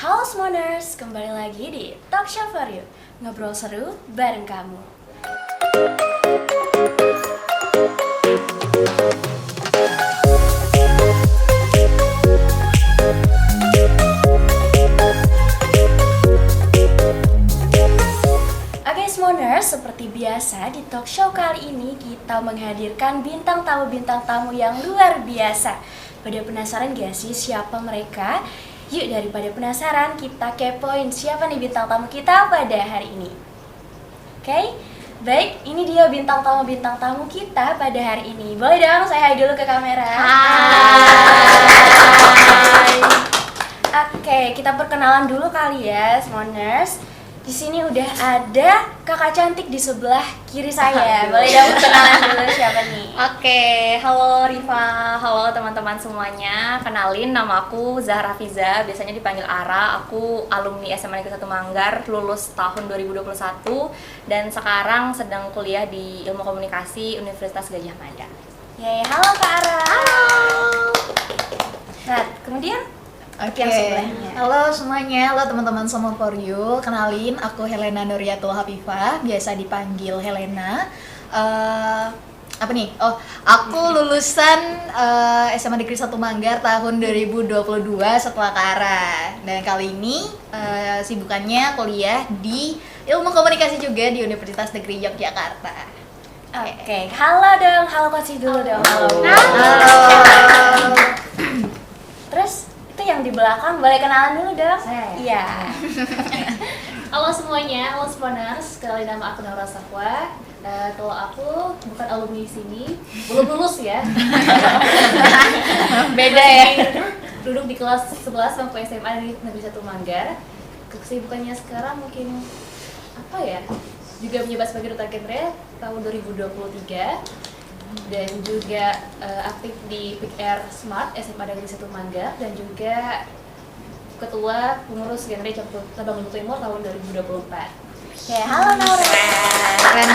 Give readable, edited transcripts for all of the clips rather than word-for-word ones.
Halo Smoners, kembali lagi di Talk Show for You. Ngobrol seru bareng kamu. Oke Smoners, seperti biasa di talk show kali ini kita menghadirkan bintang tamu yang luar biasa. Pada penasaran gak sih siapa mereka? Yuk daripada penasaran, kita kepoin siapa nih bintang tamu kita pada hari ini. Oke, baik, ini dia bintang tamu kita pada hari ini. Boleh dong saya hai dulu ke kamera. Hai. Oke, kita perkenalan dulu kali ya, Smoners. Di sini udah ada kakak cantik di sebelah kiri saya. Boleh dong perkenalan dulu siapa nih? Oke, halo Rifa, halo teman-teman semuanya. Kenalin, nama aku Zahra Fiza, biasanya dipanggil Ara. Aku alumni SMA Negeri 1 Manggar, lulus tahun 2021 dan sekarang sedang kuliah di Ilmu Komunikasi Universitas Gadjah Mada. Yeay, halo Kak Ara. Halo. Nah, kemudian Oke, yang sebelahnya. halo semuanya, halo teman-teman semua for you. Kenalin, aku Helena Nuriatul Hafifah, biasa dipanggil Helena. Apa nih? Oh, aku lulusan SMA Negeri 1 Manggar tahun 2022 setelah Kara. Dan kali ini sibukannya kuliah di Ilmu Komunikasi juga di Universitas Negeri Yogyakarta. Oke, halo dong, halo kasih dulu dong. Halo. Terus itu yang di belakang boleh kenalan dulu dong. Saya? Iya. Halo semuanya, halo Smoners, kenalin nama aku Naura Safwa. Kalau aku bukan alumni sini, belum lulus ya. Beda ya. Duduk di kelas 11 bangku SMA di Negeri 1 Manggar. Kesibukannya sekarang mungkin apa ya? Juga menjabat sebagai duta genre tahun 2023 dan juga aktif di PR Smart SMA Negeri 1 Manggar dan juga ketua pengurus genre cabang Luhut Timur tahun 2024. Oke, halo Naura. Keren.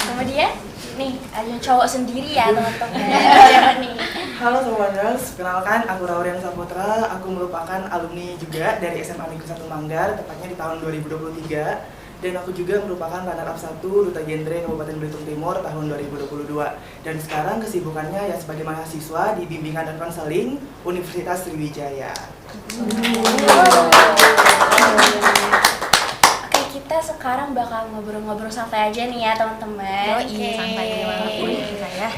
Kemudian nih ada cowok sendiri ya teman-teman. Siapa nih? Halo semuanya, kenalkan aku Raurian Saputra, aku merupakan alumni juga dari SMA Negeri 1 Manggar, tepatnya di tahun 2023. Dan aku juga merupakan runner-up 1 Duta Genre Kabupaten Belitung Timur tahun 2022. Dan sekarang kesibukannya ya sebagai mahasiswa di Bimbingan dan Konseling Universitas Sriwijaya. Oke, kita sekarang bakal ngobrol-ngobrol santai aja nih ya teman-teman. santai banget ya.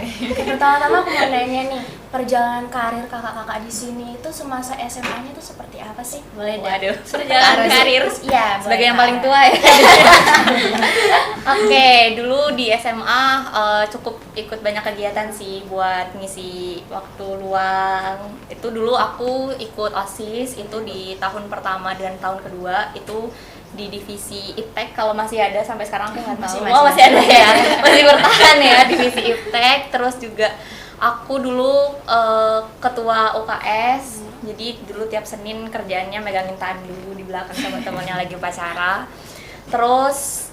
Pertama-tama aku mau nanya nih, perjalanan karir kakak-kakak di sini itu semasa SMA-nya itu seperti apa sih? Boleh dah. Waduh, perjalanan karir Iya, sebagai yang paling tua ya. Oke, dulu di SMA cukup ikut banyak kegiatan sih buat ngisi waktu luang. Itu dulu aku ikut OSIS itu di tahun pertama dan tahun kedua itu di divisi IPTEK, kalau masih ada sampai sekarang aku nggak tahu. Masih ada ya, masih bertahan ya divisi IPTEK. Terus juga aku dulu ketua UKS, jadi dulu tiap Senin kerjaannya megangin tandu di belakang teman-temannya lagi upacara. Terus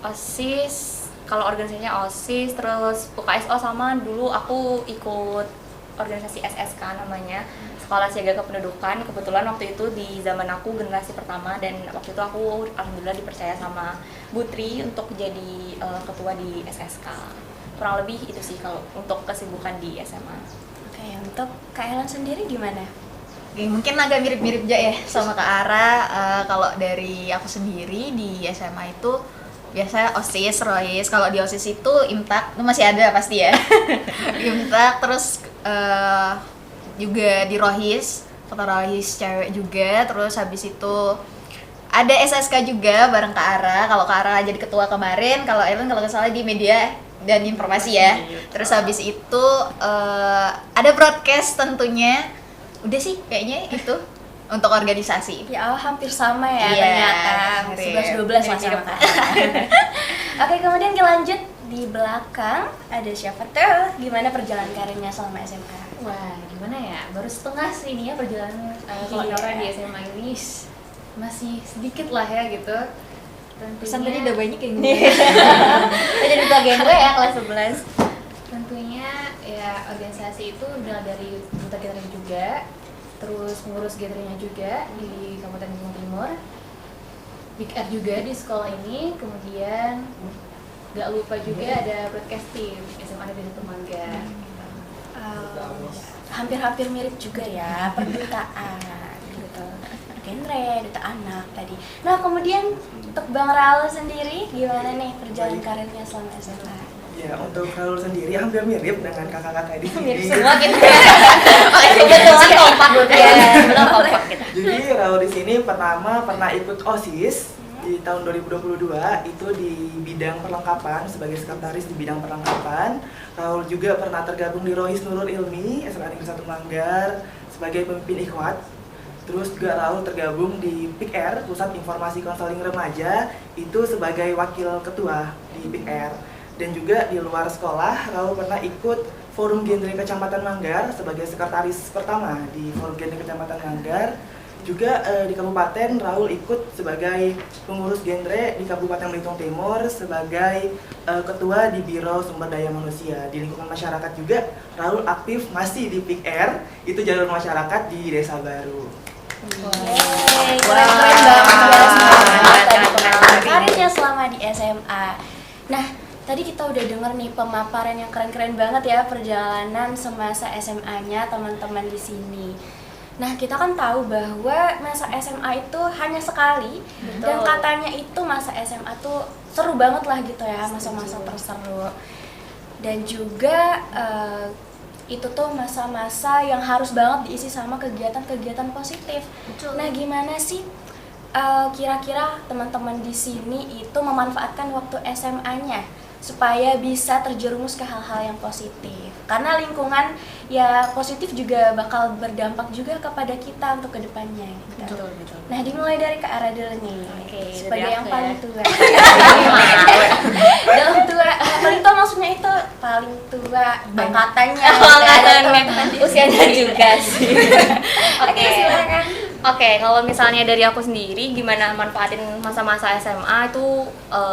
OSIS, kalau organisasinya OSIS, terus UKSO sama dulu aku ikut organisasi SSK namanya, Sekolah Siaga Kependudukan. Kebetulan waktu itu di zaman aku generasi pertama dan waktu itu aku alhamdulillah dipercaya sama Bu Tri untuk jadi ketua di SSK. Kurang lebih itu sih kalau untuk kesibukan di SMA. Oke, untuk Kak Helen sendiri gimana? Oke, mungkin agak mirip-mirip aja ya sama Kak Ara. Kalau dari aku sendiri di SMA itu biasa OSIS, ROIS. Kalau di OSIS itu IMTAK, itu masih ada pasti ya. IMTAK, terus juga di ROHIS, foto ROHIS cewek juga. Terus habis itu ada SSK juga bareng Kak Ara. Kalau Kak Ara jadi ketua kemarin, kalau Ellen kalau nggak salah di media dan informasi ya. Terus habis itu ada broadcast tentunya. Udah sih kayaknya itu untuk organisasi. Ya Allah, hampir sama ya Iya, ternyata 11-12 lah sama Kak. Oke, kemudian kita lanjut di belakang ada siapa tuh? Gimana perjalanan karirnya selama SMA? Wah, gimana ya? Baru setengah sih ini ya perjalanan kalau Iya. Naura di SMA ini masih sedikit lah ya gitu. Pesan tadi udah banyak yang Jadi ketua gue ya kelas 11. Tentunya ya organisasi itu udah dari duta genre juga terus pengurus genrenya juga di Kabupaten Bengkulu Timur, Big R juga di sekolah ini, kemudian gak lupa juga ada broadcasting SMA Negeri 1 Manggar. Hampir-hampir mirip juga ya, perdutaan gitu. Genre, duta anak tadi. Nah, kemudian untuk Bang Raul sendiri gimana nih perjalanan karirnya selama SMA? Ya, untuk Raul sendiri hampir mirip dengan kakak-kakak di sini. Mirip semua gitu. Kebetulan kompak ya, betul kompak kita. Jadi Raul di sini pernah ikut OSIS di tahun 2022 itu di bidang perlengkapan sebagai sekretaris di bidang perlengkapan. Raul juga pernah tergabung di Rohis Nurul Ilmi SMA Negeri 1 Manggar sebagai pemimpin ikhwat. Terus juga Raul tergabung di PIK-R Pusat Informasi Konseling Remaja itu sebagai wakil ketua di PIK-R. Dan juga di luar sekolah Raul pernah ikut Forum Genre Kecamatan Manggar sebagai sekretaris pertama di Forum Genre Kecamatan Manggar. Juga di Kabupaten Raul ikut sebagai pengurus genre di Kabupaten Belitung Timur sebagai ketua di Biro Sumber Daya Manusia. Di lingkungan masyarakat juga Raul aktif masih di PIK-R, itu jalur masyarakat di Desa Baru. Keren-keren banget karirnya selama di SMA. Nah, tadi kita udah denger nih pemaparan yang keren-keren banget ya perjalanan semasa SMA-nya teman-teman di sini. Nah, kita kan tahu bahwa masa SMA itu hanya sekali. Betul. Dan katanya itu masa SMA tuh seru banget lah gitu ya, masa-masa terseru. Dan juga itu tuh masa-masa yang harus banget diisi sama kegiatan-kegiatan positif. Betul. Nah, gimana sih kira-kira teman-teman di sini itu memanfaatkan waktu SMA-nya supaya bisa terjerumus ke hal-hal yang positif? Karena lingkungan ya positif juga bakal berdampak juga kepada kita untuk kedepannya gitu. Betul. Nah, dimulai dari Kak Ara dulu nih. Oke, sebagai dari yang aku paling ya. tua. Dalam tua, paling tua maksudnya itu paling tua angkatannya. Angkatannya, usianya juga sih. Oke, silakan. Oke, kalau misalnya dari aku sendiri gimana manfaatin masa-masa SMA itu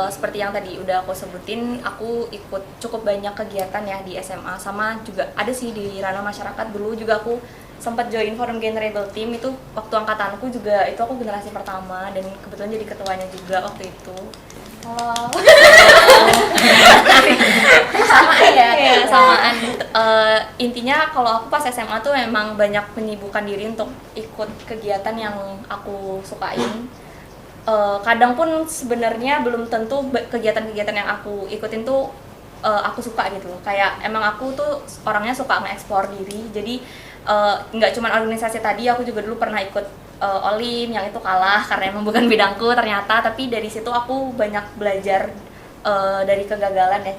seperti yang tadi udah aku sebutin, aku ikut cukup banyak kegiatan ya di SMA, sama juga ada sih di ranah masyarakat. Dulu juga aku sempat join Forum Genre Rebel Team, itu waktu angkatanku juga, itu aku generasi pertama dan kebetulan jadi ketuanya juga waktu itu. Oh. Sama ya. Iya, samaan. Intinya kalau aku pas SMA tuh memang banyak menyibukkan diri untuk ikut kegiatan yang aku sukain. Kadang pun sebenarnya belum tentu kegiatan-kegiatan yang aku ikutin tuh aku suka gitu. Kayak emang aku tuh orangnya suka nge-explore diri. Jadi nggak cuma organisasi tadi, aku juga dulu pernah ikut Olim yang itu kalah karena emang bukan bidangku ternyata. Tapi dari situ aku banyak belajar dari kegagalan ya,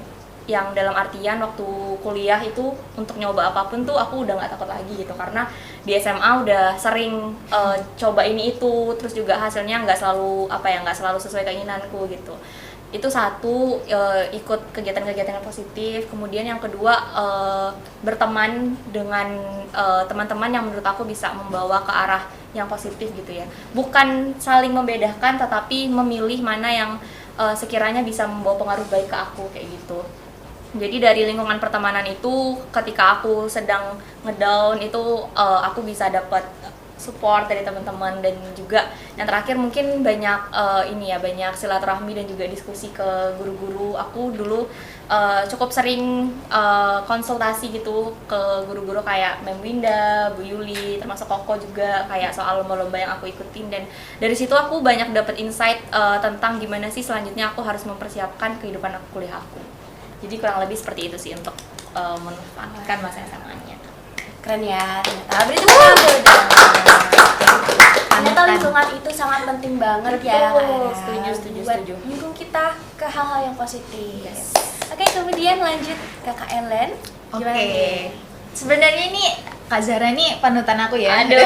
yang dalam artian waktu kuliah itu untuk nyoba apapun tuh aku udah nggak takut lagi gitu, karena di SMA udah sering coba ini itu, terus juga hasilnya nggak selalu sesuai keinginanku gitu. Itu satu, ikut kegiatan-kegiatan yang positif. Kemudian yang kedua, berteman dengan teman-teman yang menurut aku bisa membawa ke arah yang positif gitu ya, bukan saling membedakan tetapi memilih mana yang sekiranya bisa membawa pengaruh baik ke aku kayak gitu. Jadi dari lingkungan pertemanan itu, ketika aku sedang ngedown itu aku bisa dapat support dari teman-teman. Dan juga yang terakhir mungkin banyak banyak silaturahmi dan juga diskusi ke guru-guru. Aku dulu cukup sering konsultasi gitu ke guru-guru kayak Mem Winda, Bu Yuli, termasuk Koko juga, kayak soal lomba-lomba yang aku ikutin. Dan dari situ aku banyak dapat insight tentang gimana sih selanjutnya aku harus mempersiapkan kehidupan aku, kuliah aku. Jadi kurang lebih seperti itu sih untuk memanfaatkan masa SMA-nya. Keren ya, ternyata berarti kamu dong. Ternyata lingkungan itu sangat penting banget ya. Betul, Kak. setuju. Buat mendukung kita ke hal-hal yang positif. Oke, kemudian lanjut ke Kak Ellen. Gimana Oke. nih? Sebenarnya ini Kak Zara nih panutan aku ya. Aduh.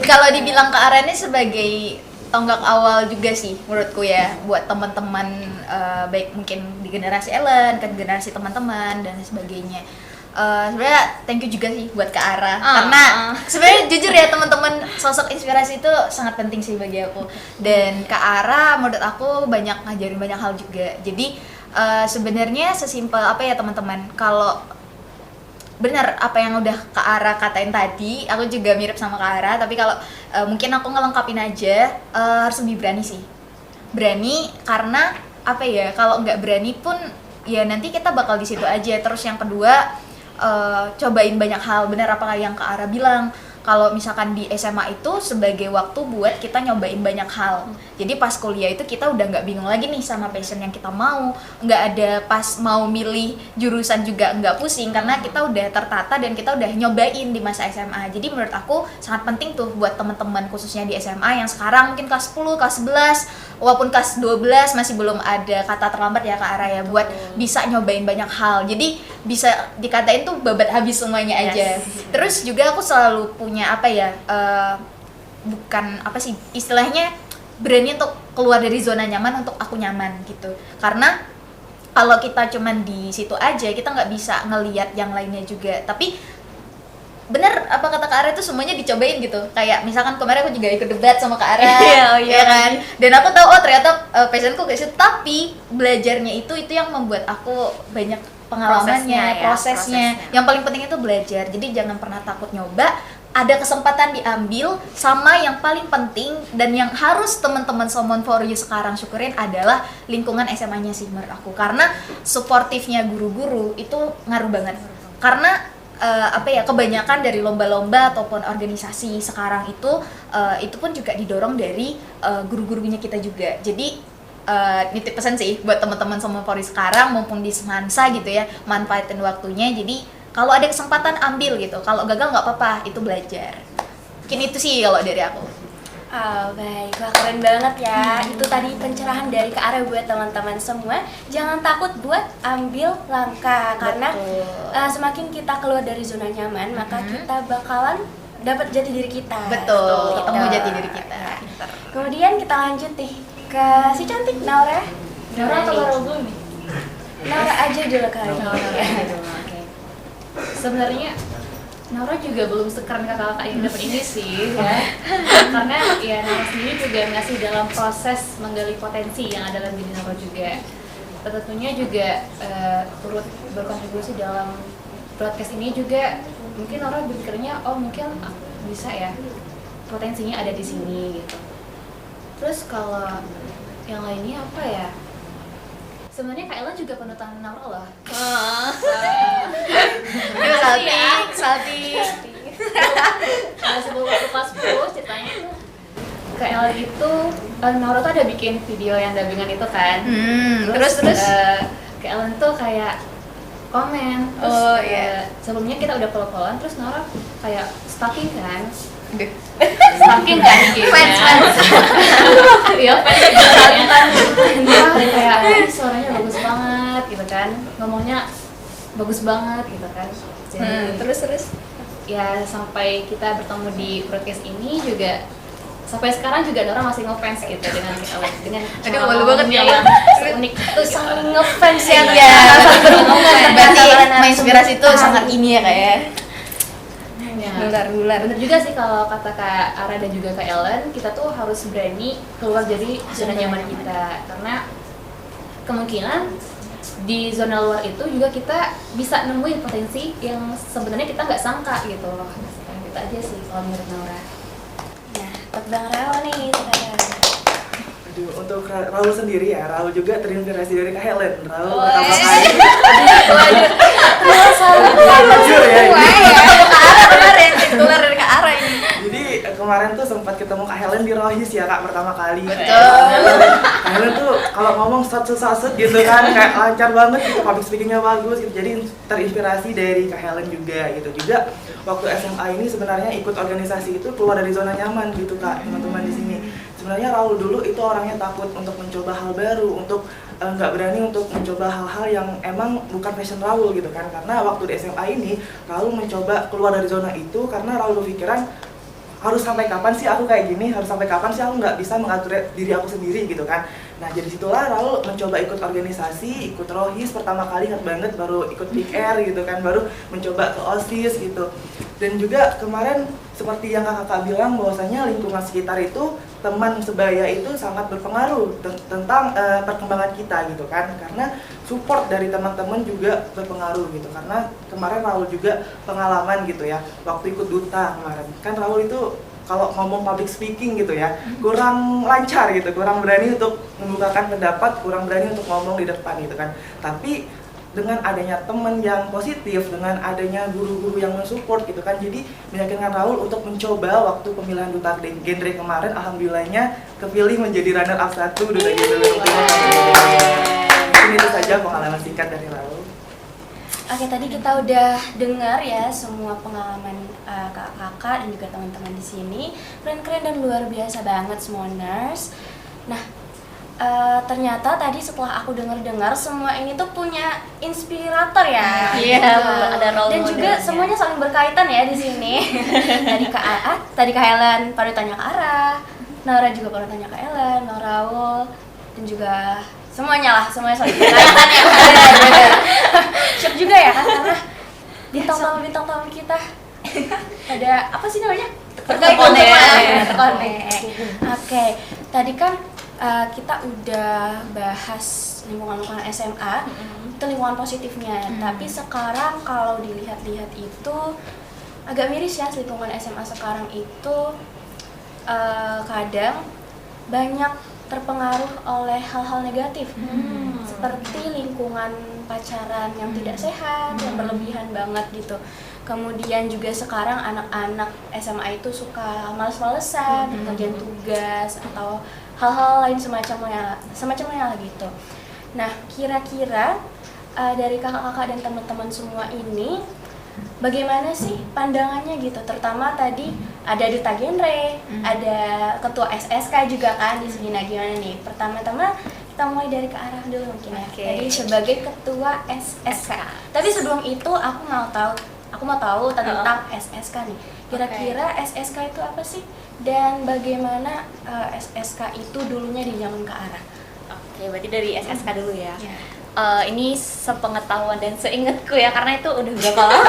Kalau dibilang Kak Ara ini sebagai tonggak awal juga sih menurutku ya, buat teman-teman baik mungkin di generasi Ellen, ke generasi teman-teman dan sebagainya. Sebenarnya thank you juga sih buat Kak Ara, karena sebenarnya jujur ya teman-teman, sosok inspirasi itu sangat penting sih bagi aku. Dan Kak Ara menurut aku banyak ngajarin banyak hal juga. Jadi sebenarnya sesimpel apa ya teman-teman, kalau benar apa yang udah Kak Ara katain tadi, aku juga mirip sama Kak Ara, tapi kalau mungkin aku ngelengkapin aja, harus lebih berani sih. Berani karena apa ya, kalau nggak berani pun ya nanti kita bakal di situ aja. Terus yang kedua, cobain banyak hal, benar apa yang Kak Ara bilang. Kalau misalkan di SMA itu sebagai waktu buat kita nyobain banyak hal. Jadi pas kuliah itu kita udah nggak bingung lagi nih sama passion yang kita mau. Nggak ada pas mau milih jurusan juga nggak pusing karena kita udah tertata dan kita udah nyobain di masa SMA. Jadi menurut aku sangat penting tuh buat teman-teman khususnya di SMA yang sekarang mungkin kelas 10, kelas 11, walaupun kelas 12 masih belum ada kata terlambat ya Kak Ara ya, buat bisa nyobain banyak hal. Jadi bisa dikatain tuh babat habis semuanya aja. Terus juga aku selalu punya apa ya, bukan apa sih istilahnya, berani untuk keluar dari zona nyaman untuk aku nyaman gitu. Karena kalau kita cuman di situ aja kita nggak bisa ngelihat yang lainnya juga. Tapi bener apa kata Kak Ara itu semuanya dicobain gitu. Kayak misalkan kemarin aku juga ikut debat sama Kak Ara, ya kan. Dan aku tahu oh ternyata passionku kayak situ. Tapi belajarnya itu yang membuat aku banyak pengalamannya, prosesnya. Yang paling penting itu belajar. Jadi jangan pernah takut nyoba. Ada kesempatan diambil, sama yang paling penting dan yang harus teman-teman Somon for You sekarang syukurin adalah lingkungan SMA-nya sih menurut aku. Karena suportifnya guru-guru itu ngaruh banget. Karena apa ya, kebanyakan dari lomba-lomba ataupun organisasi sekarang itu pun juga didorong dari guru-gurunya kita juga. Jadi nitip pesan sih buat teman-teman Somon for You sekarang, mumpung di semansa gitu ya, manfaatin waktunya. Jadi kalau ada kesempatan ambil gitu, kalau gagal nggak apa-apa, itu belajar. Mungkin itu sih kalau dari aku. Oh, baik, wah keren banget ya. Itu tadi pencerahan dari Kak Ara buat teman-teman semua. Jangan takut buat ambil langkah, karena semakin kita keluar dari zona nyaman, maka kita bakalan dapat jati diri kita. Betul, Gitu. ketemu jati diri kita. Kemudian kita lanjut nih ke si cantik Naura. Naura atau Laura dulu nih? Naura aja dulu kali. Oke. Sebenarnya Naura juga belum sekeren kakak-kakak yang dapat ini sih ya. Karena ya Naura sendiri juga masih dalam proses menggali potensi yang ada dalam diri Naura juga. Tentunya juga turut berkontribusi dalam broadcast ini juga. Mungkin Naura berpikirnya oh mungkin bisa ya, potensinya ada di sini gitu. Terus kalau yang lainnya apa ya? Sebenarnya Kak Ella juga panutan Naura loh. Salting. Sebelum waktu kelas 10 ceritanya tuh Kak Ella itu, Naura tuh ada bikin video yang dubbingan itu kan. Terus Kak Ella tuh kayak komen. Terus sebelumnya kita udah follow-followan, terus Naura kayak stalking kan. Stalking kan Fans. Iya, kayak suaranya bagus banget gitu kan, ngomongnya bagus banget gitu kan. Jadi, Terus ya sampai kita bertemu di broadcast ini juga, sampai sekarang juga Nora masih ngefans gitu dengan kita, dengan Aduh, malu banget ya, yang unik itu, sangat ngefans ya. Berarti menginspirasi itu sangat ini ya kayak nular. Bener juga sih kalau kata Kak Ara dan juga Kak Ellen, kita tuh harus berani keluar dari zona nyaman kita, karena kemungkinan di zona luar itu juga kita bisa nemuin potensi yang sebenarnya kita nggak sangka gitu loh. Gitu aja sih kalau menurut Naura. Nah, buat Bang Raul nih sekarang. Aduh, untuk Raul sendiri ya, Raul juga terinspirasi dari Kak Helen. Raul pertama kali. Jujur ya. keluar dari Kak Ara ini. Jadi kemarin tuh sempat ketemu Kak Helen di Rohis ya Kak, pertama kali. Kak Helen tuh kalau ngomong sat-sat gitu kan, kayak lancar banget gitu, public speakingnya bagus gitu. Jadi terinspirasi dari Kak Helen juga gitu. Juga waktu SMA ini sebenarnya ikut organisasi itu keluar dari zona nyaman gitu Kak, teman-teman di sini. Sebenarnya Raul dulu itu orangnya takut untuk mencoba hal baru, untuk nggak berani untuk mencoba hal-hal yang emang bukan passion Raul gitu kan. Karena waktu di SMA ini Raul mencoba keluar dari zona itu karena Raul berpikiran harus sampai kapan sih aku kayak gini, harus sampai kapan sih aku nggak bisa mengatur diri aku sendiri gitu kan. Nah jadi situlah Raul mencoba ikut organisasi, ikut Rohis pertama kali, ingat banget, baru ikut Big Air gitu kan, baru mencoba ke OSIS gitu. Dan juga kemarin seperti yang kakak bilang bahwasanya lingkungan sekitar itu teman sebaya itu sangat berpengaruh tentang perkembangan kita gitu kan, karena support dari teman-teman juga berpengaruh gitu. Karena kemarin Raul juga pengalaman gitu ya, waktu ikut duta kemarin kan Raul itu kalau ngomong public speaking gitu ya kurang lancar gitu, kurang berani untuk membukakan pendapat, kurang berani untuk ngomong di depan gitu kan. Tapi dengan adanya teman yang positif, dengan adanya guru-guru yang mensupport gitu kan, jadi meyakinkan Raul untuk mencoba waktu pemilihan duta genre kemarin, alhamdulillahnya kepilih menjadi runner up 1 duta genre Belitung Timur. Mungkin itu saja pengalaman singkat dari Raul. Oke, tadi kita udah dengar ya semua pengalaman kakak-kakak dan juga teman-teman di sini. Keren-keren dan luar biasa banget semuanya. Nah, ternyata tadi setelah aku dengar-dengar semua ini tuh punya inspirator ya. Iya, gitu. ada role Dan juga modelnya. semuanya saling berkaitan ya di sini. tadi Kak Helen pada tanya ke Ara, Nora juga pada tanya ke Ellen, Nora, Raul, dan juga semuanya saling berkaitan ya. Shock juga ya kan, karena bintang tamu kita ada apa sih namanya? Terkonek. Oke, tadi kan kita udah bahas lingkungan SMA, itu lingkungan positifnya. Tapi sekarang kalau dilihat-lihat itu agak miris ya, lingkungan SMA sekarang itu kadang banyak terpengaruh oleh hal-hal negatif, seperti lingkungan pacaran yang tidak sehat, yang berlebihan banget gitu. Kemudian juga sekarang anak-anak SMA itu suka males-malesan, ngerjain tugas atau hal-hal lain semacamnya lah gitu. Nah, kira-kira dari kakak-kakak dan teman-teman semua ini bagaimana sih pandangannya gitu? Terutama tadi ada duta genre, ada ketua SSK juga kan di sini. Nah, gimana nih? Pertama-tama kita mulai dari ke arah dulu mungkin ya. Oke. Jadi sebagai ketua SSK. Tapi sebelum itu aku mau tahu tentang SSK nih. Kira-kira SSK itu apa sih? Dan bagaimana SSK itu dulunya di zaman ke arah? Oke, berarti dari SSK dulu ya. Ya. Ini sepengetahuan dan seingatku ya, karena itu udah berapa lama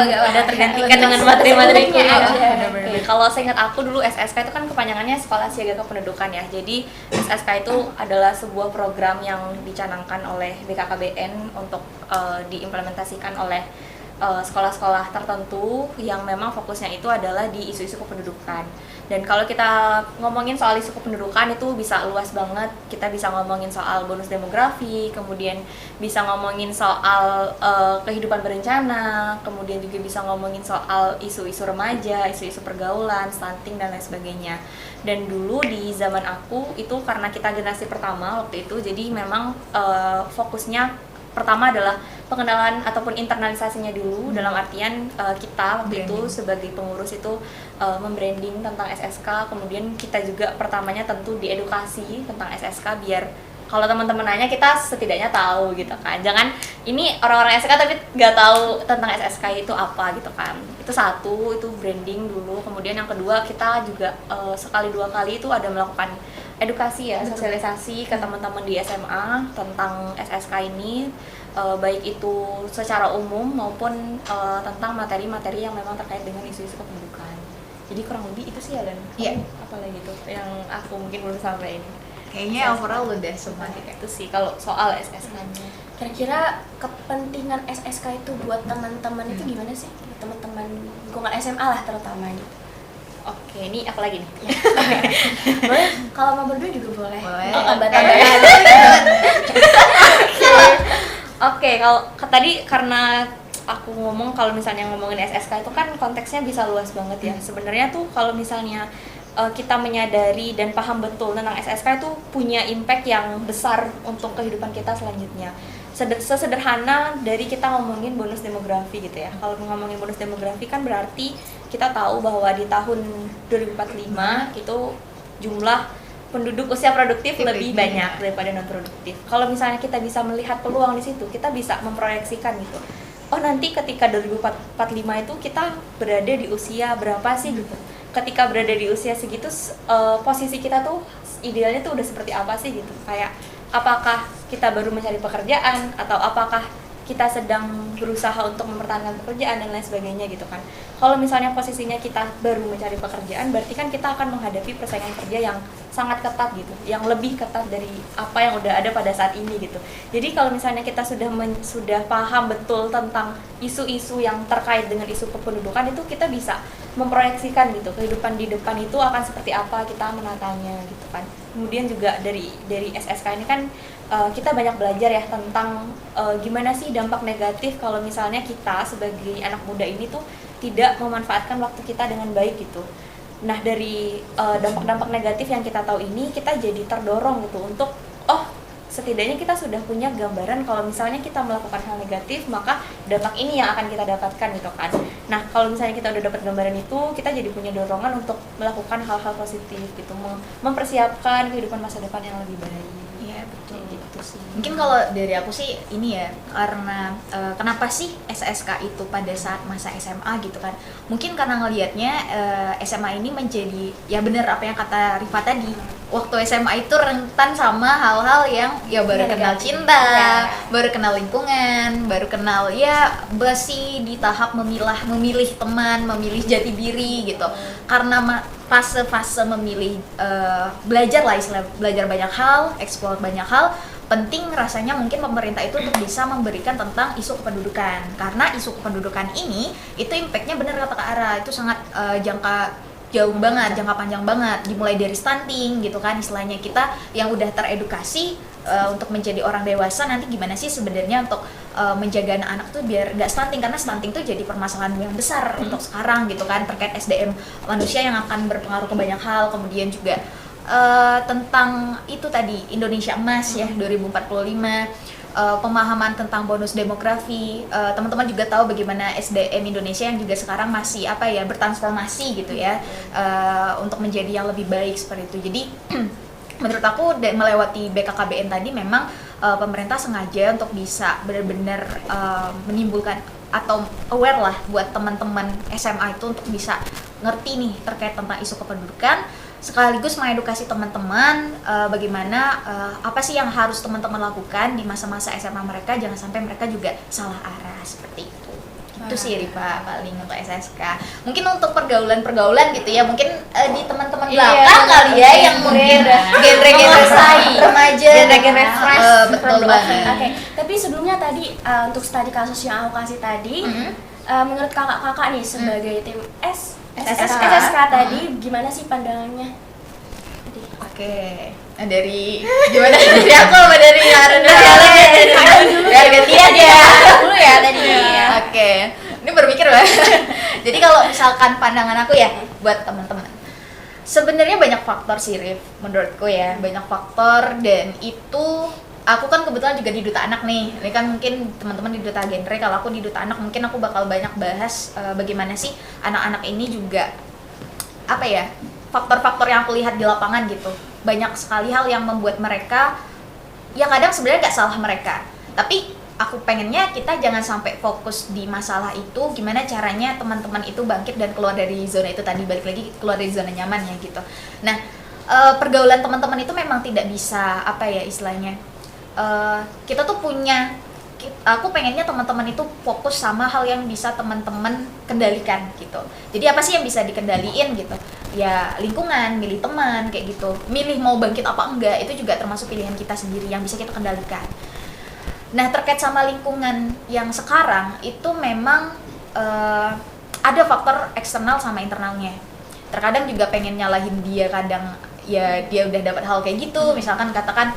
ya, udah tergantikan dengan materi-materi kuliah. Oke, kalau seingat aku dulu SSK itu kan kepanjangannya Sekolah Siaga Kependudukan ya. Jadi SSK itu adalah sebuah program yang dicanangkan oleh BKKBN untuk diimplementasikan oleh sekolah-sekolah tertentu yang memang fokusnya itu adalah di isu-isu kependudukan. Dan kalau kita ngomongin soal isu kependudukan itu bisa luas banget. Kita bisa ngomongin soal bonus demografi, kemudian bisa ngomongin soal kehidupan berencana, kemudian juga bisa ngomongin soal isu-isu remaja, isu-isu pergaulan, stunting dan lain sebagainya. Dan dulu di zaman aku itu karena kita generasi pertama waktu itu, jadi memang fokusnya pertama adalah pengenalan ataupun internalisasinya dulu, dalam artian kita waktu itu sebagai pengurus itu membranding tentang SSK, kemudian kita juga pertamanya tentu diedukasi tentang SSK biar kalau teman-teman nanya kita setidaknya tahu gitu kan, jangan ini orang-orang SSK tapi nggak tahu tentang SSK itu apa gitu kan. Itu satu, itu branding dulu. Kemudian yang kedua kita juga sekali dua kali itu ada melakukan edukasi ya, sosialisasi ke teman-teman di SMA tentang SSK ini, baik itu secara umum maupun tentang materi-materi yang memang terkait dengan isu-isu kependudukan. Jadi kurang lebih itu sih ya, Dan. Iya. Apalagi itu yang aku mungkin belum sampaikan. Kayaknya overall udah semua kayak Itu sih kalau soal SSK-nya. Kira-kira kepentingan SSK itu buat teman-teman itu gimana sih? Teman-teman lingkungan SMA lah terutama gitu. Oke, ini apa lagi nih? Boleh, kalau mau berdua juga boleh. Boleh. Oh, tambah-tambahan. Oke, kalau tadi karena aku ngomong kalau misalnya ngomongin SSK itu kan konteksnya bisa luas banget ya. Sebenarnya tuh kalau misalnya kita menyadari dan paham betul tentang SSK itu punya impact yang besar untuk kehidupan kita selanjutnya. Sesederhana dari kita ngomongin bonus demografi gitu ya. Kalau ngomongin bonus demografi kan berarti kita tahu bahwa di tahun 2045 itu jumlah penduduk usia produktif lebih banyak daripada non produktif. Kalau misalnya kita bisa melihat peluang di situ, kita bisa memproyeksikan gitu. Oh, nanti ketika 2045 itu kita berada di usia berapa sih gitu. Ketika berada di usia segitu posisi kita tuh idealnya tuh udah seperti apa sih gitu. Kayak apakah kita baru mencari pekerjaan atau apakah kita sedang berusaha untuk mempertahankan pekerjaan dan lain sebagainya gitu kan. Kalau misalnya posisinya kita baru mencari pekerjaan, berarti kan kita akan menghadapi persaingan kerja yang sangat ketat gitu, yang lebih ketat dari apa yang udah ada pada saat ini gitu. Jadi kalau misalnya kita sudah paham betul tentang isu-isu yang terkait dengan isu kependudukan, itu kita bisa memproyeksikan gitu kehidupan di depan itu akan seperti apa kita menatanya gitu kan. Kemudian juga dari SSK ini kan kita banyak belajar ya tentang gimana sih dampak negatif kalau misalnya kita sebagai anak muda ini tuh tidak memanfaatkan waktu kita dengan baik gitu. Nah dari dampak-dampak negatif yang kita tahu ini, kita jadi terdorong gitu untuk setidaknya kita sudah punya gambaran kalau misalnya kita melakukan hal negatif, maka dampak ini yang akan kita dapatkan gitu kan. Nah kalau misalnya kita udah dapat gambaran itu, kita jadi punya dorongan untuk melakukan hal-hal positif gitu, mempersiapkan kehidupan masa depan yang lebih baik. Iya betul. Gitu sih. Mungkin kalau dari aku sih ini ya, karena kenapa sih SSK itu pada saat masa SMA gitu kan, mungkin karena ngelihatnya SMA ini menjadi, ya bener apa yang kata Rifa tadi, waktu SMA itu rentan sama hal-hal yang ya baru kenal cinta, baru kenal lingkungan, baru kenal ya masih di tahap memilih teman, memilih jati diri gitu. Karena fase-fase memilih belajar lah, istilah belajar banyak hal, explore banyak hal, penting rasanya mungkin pemerintah itu untuk bisa memberikan tentang isu kependudukan, karena isu kependudukan ini itu impactnya bener kata Kak Ara, itu sangat jangka jauh banget, jangka panjang banget, dimulai dari stunting gitu kan, istilahnya kita yang udah teredukasi untuk menjadi orang dewasa nanti gimana sih sebenarnya untuk menjaga anak-anak tuh biar nggak stunting, karena stunting tuh jadi permasalahan yang besar untuk sekarang gitu kan, terkait SDM manusia yang akan berpengaruh ke banyak hal. Kemudian juga tentang itu tadi Indonesia Emas ya 2045, pemahaman tentang bonus demografi, teman-teman juga tahu bagaimana SDM Indonesia yang juga sekarang masih bertransformasi gitu ya, untuk menjadi yang lebih baik seperti itu. Jadi menurut aku melewati BKKBN tadi memang pemerintah sengaja untuk bisa benar-benar menimbulkan atau aware lah buat teman-teman SMA itu untuk bisa ngerti nih terkait tentang isu kependudukan, sekaligus mengedukasi teman-teman bagaimana apa sih yang harus teman-teman lakukan di masa-masa SMA mereka, jangan sampai mereka juga salah arah seperti itu. Itu sih Rifa paling untuk SSK. Mungkin untuk pergaulan-pergaulan gitu ya, mungkin di teman-teman belakang kali ya yang mungkin genre-genre remaja, genre-genre fresh, betul banget. Oke, tapi sebelumnya tadi untuk studi kasus yang aku kasih tadi, menurut kakak-kakak nih sebagai tim SSK tadi gimana sih pandangannya? Oke, dari gimana dari aku apa dari Aaron dulu? Biar gantian ya. Dulu ya tadi. Oke, ini berpikir banget. Jadi kalau misalkan pandangan aku ya buat teman-teman, sebenarnya banyak faktor sih Rif, menurutku ya banyak faktor, dan itu aku kan kebetulan juga di Duta Anak nih. Ini kan mungkin teman-teman di Duta Genre, kalau aku di Duta Anak mungkin aku bakal banyak bahas bagaimana sih anak-anak ini juga faktor-faktor yang aku lihat di lapangan gitu. Banyak sekali hal yang membuat mereka, ya kadang sebenarnya nggak salah mereka, tapi aku pengennya kita jangan sampai fokus di masalah itu, gimana caranya teman-teman itu bangkit dan keluar dari zona itu tadi, balik lagi keluar dari zona nyaman ya gitu. Nah, pergaulan teman-teman itu memang tidak bisa istilahnya, kita tuh punya, aku pengennya teman-teman itu fokus sama hal yang bisa teman-teman kendalikan gitu. Jadi apa sih yang bisa dikendaliin gitu? Ya lingkungan, milih teman kayak gitu. Milih mau bangkit apa enggak itu juga termasuk pilihan kita sendiri yang bisa kita kendalikan. Nah, terkait sama lingkungan yang sekarang itu memang ada faktor eksternal sama internalnya. Terkadang juga pengen nyalahin dia, kadang ya dia udah dapat hal kayak gitu. Misalkan katakan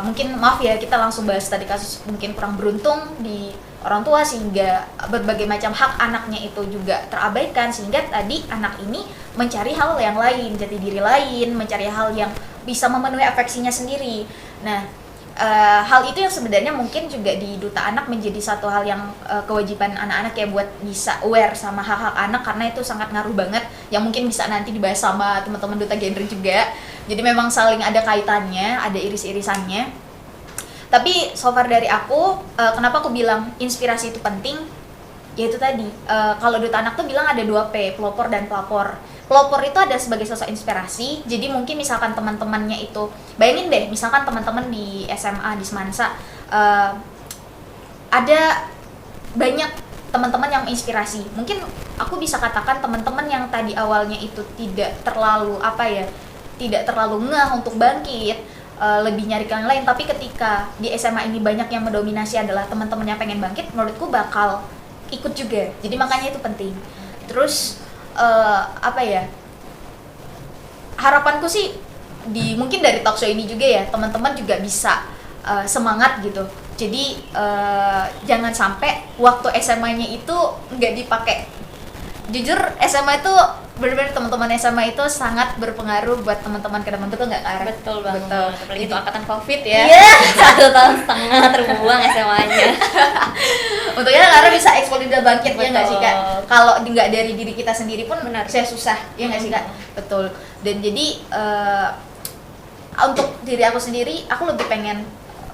mungkin maaf ya kita langsung bahas tadi kasus mungkin kurang beruntung di orang tua sehingga berbagai macam hak anaknya itu juga terabaikan, sehingga tadi anak ini mencari hal yang lain, jati diri lain, mencari hal yang bisa memenuhi afeksinya sendiri. Nah, hal itu yang sebenarnya mungkin juga di Duta Anak menjadi satu hal yang kewajiban anak-anak ya buat bisa aware sama hak-hak anak, karena itu sangat ngaruh banget, yang mungkin bisa nanti dibahas sama teman-teman Duta Genre juga. Jadi memang saling ada kaitannya, ada iris-irisannya. Tapi so far dari aku, kenapa aku bilang inspirasi itu penting, yaitu tadi, kalau Duta Anak tuh bilang ada 2P, pelopor dan pelapor. Pelopor itu ada sebagai sosok inspirasi, jadi mungkin misalkan teman-temannya itu, bayangin deh, misalkan teman-teman di SMA, di Semansa, ada banyak teman-teman yang menginspirasi. Mungkin aku bisa katakan teman-teman yang tadi awalnya itu tidak terlalu tidak terlalu ngeh untuk bangkit, lebih nyari ke yang lain, tapi ketika di SMA ini banyak yang mendominasi adalah teman-teman yang pengen bangkit, menurutku bakal ikut juga. Jadi makanya itu penting. Terus harapanku sih mungkin dari talk show ini juga ya, teman-teman juga bisa semangat gitu. Jadi jangan sampai waktu SMA-nya itu nggak dipakai. Jujur SMA itu benar-benar teman-teman SMA itu sangat berpengaruh buat teman-teman ke depan, betul nggak Kak? Betul banget. Betul. Apalagi itu angkatan COVID ya. Iya. 1 tahun setengah terbuang SMA-nya. Untungnya Kak bisa eksplor dan bangkit ya nggak sih Kak? Betul. Kalau nggak dari diri kita sendiri pun Benar. saya susah ya nggak sih Kak? Betul. Dan jadi untuk diri aku sendiri, aku lebih pengen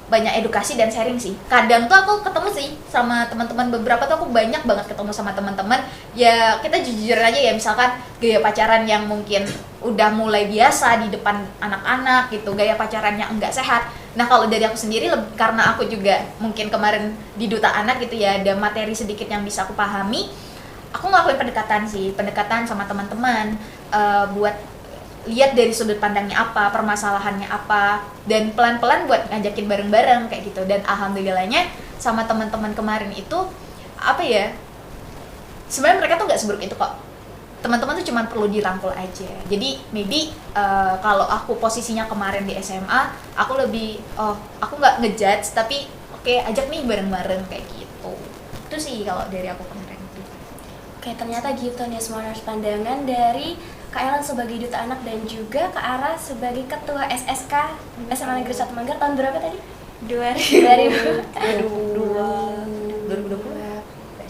banyak edukasi dan sharing sih. Kadang tuh aku ketemu sih sama teman-teman, beberapa tuh aku banyak banget ketemu sama teman-teman. Ya kita jujur aja ya, misalkan gaya pacaran yang mungkin udah mulai biasa di depan anak-anak gitu, gaya pacaran yang enggak sehat. Nah kalau dari aku sendiri, karena aku juga mungkin kemarin di Duta Anak gitu ya, ada materi sedikit yang bisa aku pahami, aku ngelakuin pendekatan sama teman-teman buat lihat dari sudut pandangnya apa, permasalahannya apa, dan pelan-pelan buat ngajakin bareng-bareng kayak gitu. Dan alhamdulillahnya sama teman-teman kemarin itu sebenarnya mereka tuh nggak seburuk itu kok. Teman-teman tuh cuma perlu dirangkul aja. Jadi maybe kalau aku posisinya kemarin di SMA, aku lebih aku nggak ngejudge, tapi oke, ajak nih bareng-bareng kayak gitu. Itu sih kalau dari aku kemarin. Oke, ternyata gitu nih semua pandangan dari Kak Ellen sebagai Duta Anak dan juga Kak Ara sebagai Ketua SSK SMA Negeri 1 Manggar tahun berapa tadi? 2020.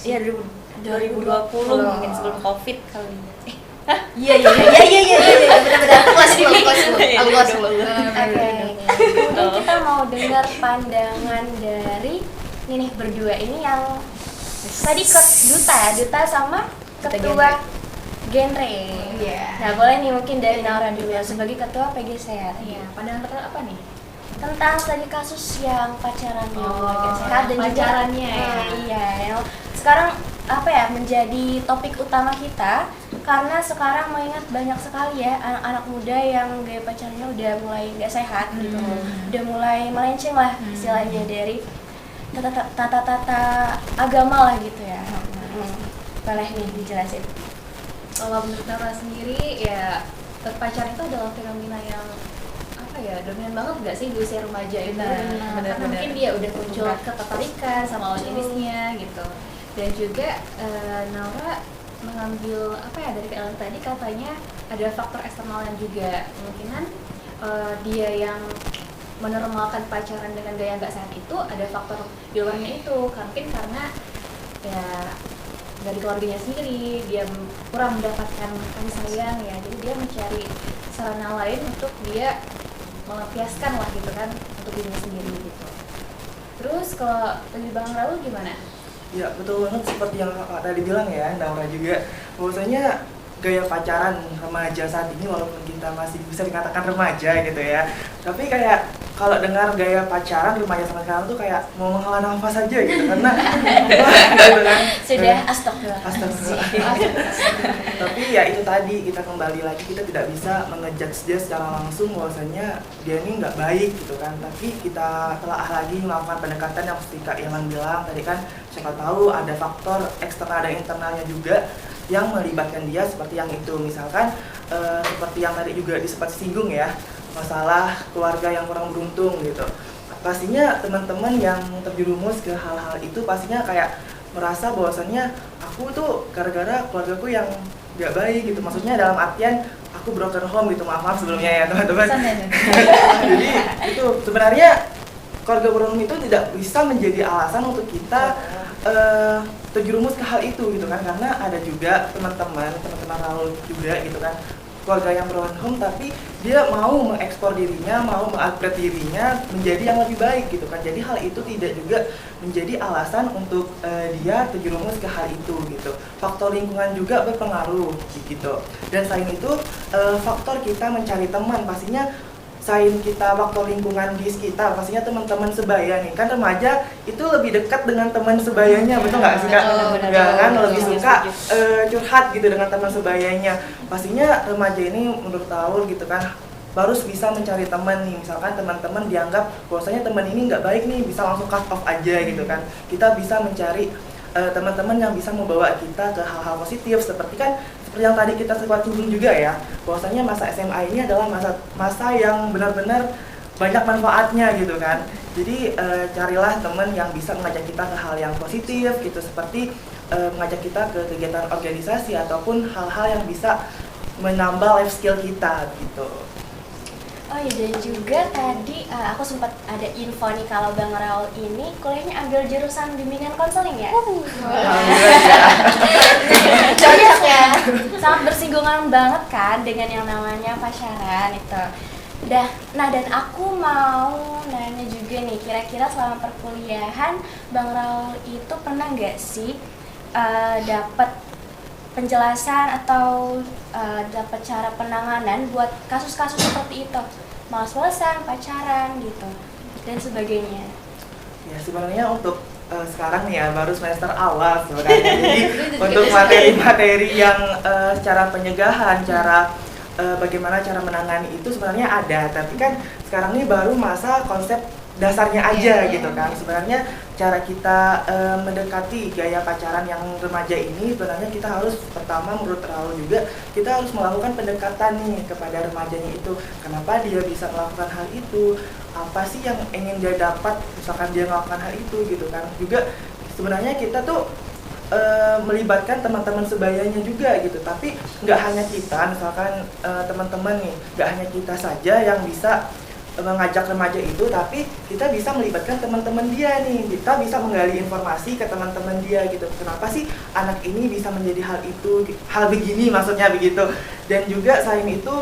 Iya, 2020 mungkin sebelum COVID kali ya. Iya benar-benar aku kelas 10. Oke. Kemudian kita mau dengar pandangan dari ini nih berdua ini yang tadi duta sama ketua genre. Iya. Nah, boleh nih mungkin dari Naura dulu sebagai ketua PGC ya. Iya, pandangan pertama apa nih? Tentang tadi kasus yang pacarannya warga sehat dan pacarannya juga, ya. iya, yang sekarang menjadi topik utama kita karena sekarang mengingat banyak sekali ya anak-anak muda yang gaya pacarannya udah mulai nggak sehat gitu, udah mulai melenceng lah istilahnya dari tata agama lah gitu ya. Boleh nih dijelasin. Kalau menurut Nara sendiri ya, pacaran itu adalah fenomena yang dominan banget nggak sih di usia remaja itu? Karena mungkin dia udah muncul ketertarikan sama lawan jenisnya gitu. Dan juga Naura mengambil dari Ellen tadi, katanya ada faktor eksternalnya juga. Kemungkinan dia yang menormalkan pacaran dengan gaya nggak sehat itu ada faktor di luarnya itu, mungkin karena ya dari keluarganya sendiri dia kurang mendapatkan kasih sayang ya, jadi dia mencari sarana lain untuk dia melampiaskan lah gitu kan untuk dirinya sendiri gitu. Terus kalau dari Bang Raul gimana? Ya betul banget seperti yang Kak tadi bilang ya, Naura juga, bahwasanya gaya pacaran remaja saat ini walaupun kita masih bisa dikatakan remaja gitu ya, tapi kayak kalau dengar gaya pacaran remaja sama sekarang tuh kayak mau menghela nafas aja gitu karena gitu kan. Sudah astagfirullah. Tapi ya itu tadi, kita kembali lagi, kita tidak bisa mengejudge dia secara langsung bahwasanya dia ini nggak baik gitu kan, tapi kita telah lagi melakukan pendekatan yang seperti Kak Iman bilang tadi kan, siapa tahu ada faktor eksternal dan internalnya juga yang melibatkan dia seperti yang itu, misalkan seperti yang tadi juga sempat singgung ya, masalah keluarga yang kurang beruntung gitu. Pastinya teman-teman yang terjerumus ke hal-hal itu pastinya kayak merasa bahwasannya aku tuh gara-gara keluargaku yang gak baik gitu, maksudnya dalam artian aku broken home gitu, maaf sebelumnya ya teman-teman. Jadi itu sebenarnya keluarga broken home itu tidak bisa menjadi alasan untuk kita terjerumus ke hal itu gitu kan, karena ada juga teman-teman Raul juga gitu kan, keluarga yang broken home tapi dia mau mengekspor dirinya, mau mengupgrade dirinya menjadi yang lebih baik gitu kan. Jadi hal itu tidak juga menjadi alasan untuk dia terjerumus ke hal itu gitu. Faktor lingkungan juga berpengaruh gitu. Dan selain itu faktor kita mencari teman, pastinya selain kita faktor lingkungan di sekitar, pastinya teman-teman sebaya nih, kan remaja itu lebih dekat dengan teman sebayanya, betul nggak sih Kak? betul, Ya kan, betul. lebih suka curhat gitu dengan teman sebayanya. Pastinya remaja ini menurut Raul gitu kan harus bisa mencari teman nih, misalkan teman-teman dianggap bahwasanya teman ini nggak baik nih, bisa langsung cut off aja gitu kan. Kita bisa mencari teman-teman yang bisa membawa kita ke hal-hal positif, seperti yang tadi kita sempat singgung juga ya, bahwasanya masa SMA ini adalah masa yang benar-benar banyak manfaatnya gitu kan. Jadi carilah teman yang bisa mengajak kita ke hal yang positif gitu, seperti mengajak kita ke kegiatan organisasi ataupun hal-hal yang bisa menambah life skill kita gitu. Oh iya, dan juga tadi aku sempat ada info nih kalau Bang Raul ini kuliahnya ambil jurusan bimbingan konseling ya? Jadi ya, sangat bersinggungan banget kan dengan yang namanya pacaran itu. Nah dan aku mau nanya juga nih, kira-kira selama perkuliahan Bang Raul itu pernah nggak sih dapat penjelasan atau dapat cara penanganan buat kasus-kasus seperti itu, malas-malasan, pacaran gitu dan sebagainya? Ya sebenarnya untuk sekarang nih ya baru semester awal sebenarnya, jadi untuk materi-materi yang cara pencegahan, bagaimana cara menangani itu sebenarnya ada, tapi kan sekarang ini baru masa konsep dasarnya aja gitu kan. Sebenarnya cara kita mendekati gaya pacaran yang remaja ini, sebenarnya kita harus pertama menurut Raul juga kita harus melakukan pendekatan nih kepada remajanya itu. Kenapa dia bisa melakukan hal itu? Apa sih yang ingin dia dapat misalkan dia melakukan hal itu gitu kan. Juga sebenarnya kita tuh melibatkan teman-teman sebayanya juga gitu, tapi nggak hanya kita, misalkan teman-teman nih, nggak hanya kita saja yang bisa mengajak remaja itu, tapi kita bisa melibatkan teman-teman dia nih, kita bisa menggali informasi ke teman-teman dia gitu, kenapa sih anak ini bisa menjadi hal begini maksudnya begitu. Dan juga selain itu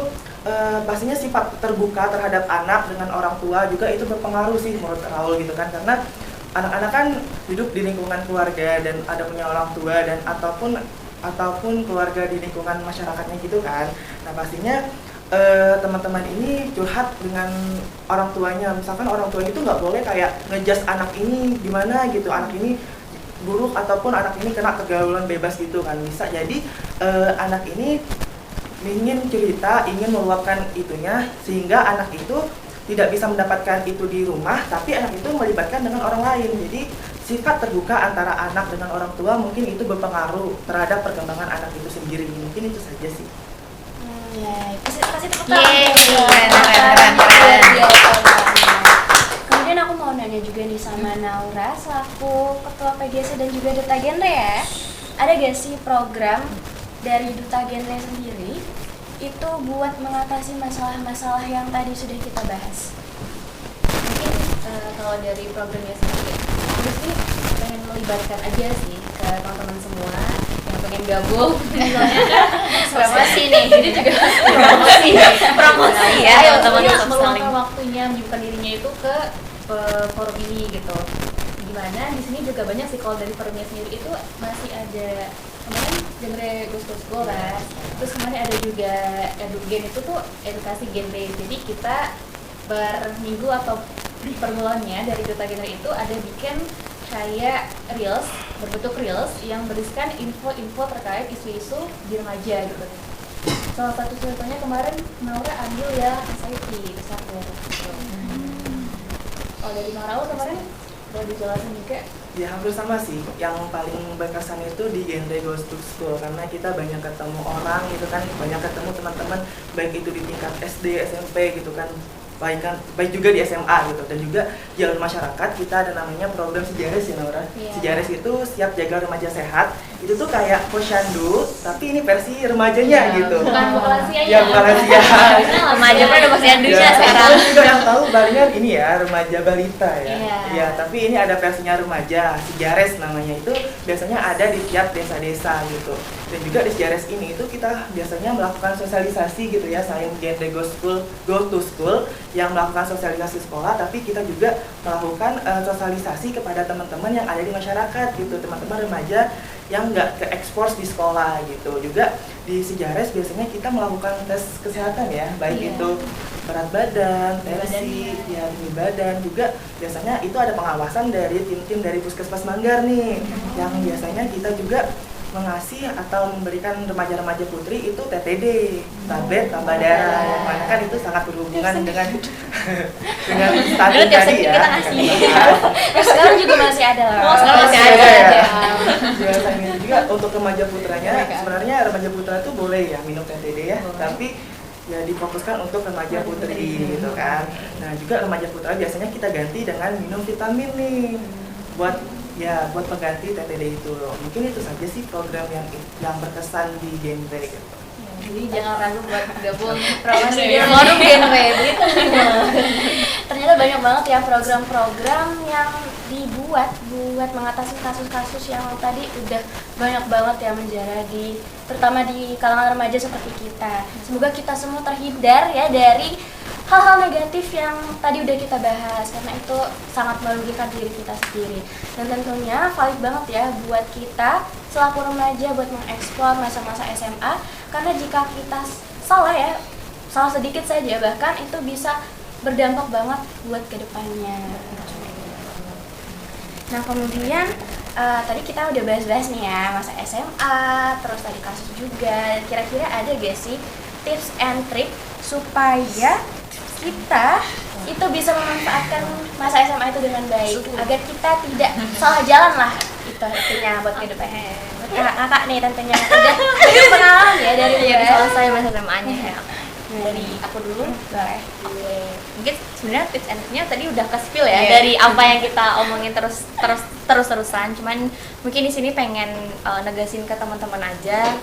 pastinya sifat terbuka terhadap anak dengan orang tua juga itu berpengaruh sih menurut Raul gitu kan, karena anak-anak kan hidup di lingkungan keluarga dan ada punya orang tua dan ataupun keluarga di lingkungan masyarakatnya gitu kan. Nah pastinya teman-teman ini curhat dengan orang tuanya, misalkan orang tuanya itu nggak boleh kayak ngejudge anak ini gimana gitu, anak ini buruk ataupun anak ini kena pergaulan bebas gitu kan. Bisa jadi anak ini ingin cerita, ingin meluapkan itunya, sehingga anak itu tidak bisa mendapatkan itu di rumah, tapi anak itu melibatkan dengan orang lain. Jadi sifat terbuka antara anak dengan orang tua mungkin itu berpengaruh terhadap perkembangan anak itu sendiri. Mungkin itu saja sih. Ya, kasih tepuk Yeay, tangan. keren. Kemudian aku mau nanya juga nih sama Naura selaku Ketua PGC dan juga Duta Genre ya. Ada gak sih program dari Duta Genre sendiri itu buat mengatasi masalah-masalah yang tadi sudah kita bahas? Mungkin kalau dari programnya sendiri, aku sih pengen melibatkan aja sih ke teman-teman semua yang pengen gabung. Misalnya kan Promosi nih. jadi juga promosi ya, ayo teman-teman semuanya tetap meluangkan saling. waktunya menyibukkan dirinya itu ke forum ini gitu. Dimana di sini juga banyak sih, kalau dari forumnya sendiri itu masih ada kemarin genre Go kan, terus kemarin ada juga EduGen, itu tuh edukasi genre. Jadi kita per minggu atau per bulannya dari Duta Genre itu ada bikin kayak reels, berbentuk reels yang berisikan info-info terkait isu-isu di remaja gitu. Salah satu contohnya kemarin Naura ambil ya SIP Sarder gitu. Kalau dari Naura kemarin boleh dijelasin juga? Ya hampir sama sih, yang paling berkesan itu di Genre Goes to School, karena kita banyak ketemu orang gitu kan, banyak ketemu teman-teman baik itu di tingkat SD, SMP gitu kan, baik juga di SMA gitu. Dan juga di jalur masyarakat kita ada namanya program Sejares ya Naura. Iya. Sejares itu Siap Jaga Remaja Sehat, itu tuh kayak posyandu tapi ini versi remajanya gitu. Bukan lansia Ya bukan lansia. Remaja kan udah pasti Indonesia Ya, sekarang. saya juga yang tahu baringan ini ya remaja balita ya. Iya. Iya, tapi ini ada versinya remaja, Sejares namanya, itu biasanya ada di tiap desa-desa gitu. Dan juga di Sejares ini itu kita biasanya melakukan sosialisasi gitu ya, selain Genre Go to School yang melakukan sosialisasi sekolah, tapi kita juga melakukan sosialisasi kepada teman-teman yang ada di masyarakat gitu, teman-teman remaja yang nggak ke ekspos di sekolah gitu. Juga di Sejares biasanya kita melakukan tes kesehatan ya, baik Iya. itu berat badan, tensi, ya tinggi badan juga biasanya itu ada pengawasan dari tim-tim dari Puskesmas Manggar nih, yang biasanya kita juga mengasih atau memberikan remaja-remaja putri itu TTD, tablet tambah darah, yang mana kan itu sangat berhubungan dengan dengan stunting tiap tadi segmen ya. kita ngasih. Sekarang juga masih ada lah. Oh, sekarang masih Iya, ada. iya. Biasanya juga untuk remaja putranya, sebenarnya remaja putra itu boleh ya minum TTD ya, tapi ya difokuskan untuk remaja putri gitu kan. Nah juga remaja putra biasanya kita ganti dengan minum vitamin nih buat pengganti TTD itu. Mungkin itu saja sih program yang berkesan di genre gitu. Jadi jangan ragu buat gabung Promosi Genre. dulu. Forum genre begitu. Ternyata banyak banget ya program-program yang dibuat buat mengatasi kasus-kasus yang tadi udah banyak banget ya menjadi terutama di kalangan remaja seperti kita. Semoga kita semua terhindar ya dari hal-hal negatif yang tadi udah kita bahas karena itu sangat merugikan diri kita sendiri. Dan tentunya valid banget ya buat kita selaku remaja buat mengeksplor masa-masa SMA karena jika kita salah sedikit saja bahkan itu bisa berdampak banget buat kedepannya. Nah kemudian tadi kita udah bahas-bahas nih ya masa SMA, terus tadi kasus juga. Kira-kira ada gak sih tips and trick supaya kita itu bisa memanfaatkan masa SMA itu dengan baik agar kita tidak salah jalan lah itu artinya buat kedepannya. Kakak nih tentunya udah banyak pengalaman ya dari Iya, luar. selesai masa SMA-nya ya. Dari aku dulu. Boleh. Oke, mungkin sebenarnya tips and triknya tadi udah ke spill ya Iya. dari apa yang kita omongin terus-terusan. Cuman mungkin di sini pengen negasin ke teman-teman aja,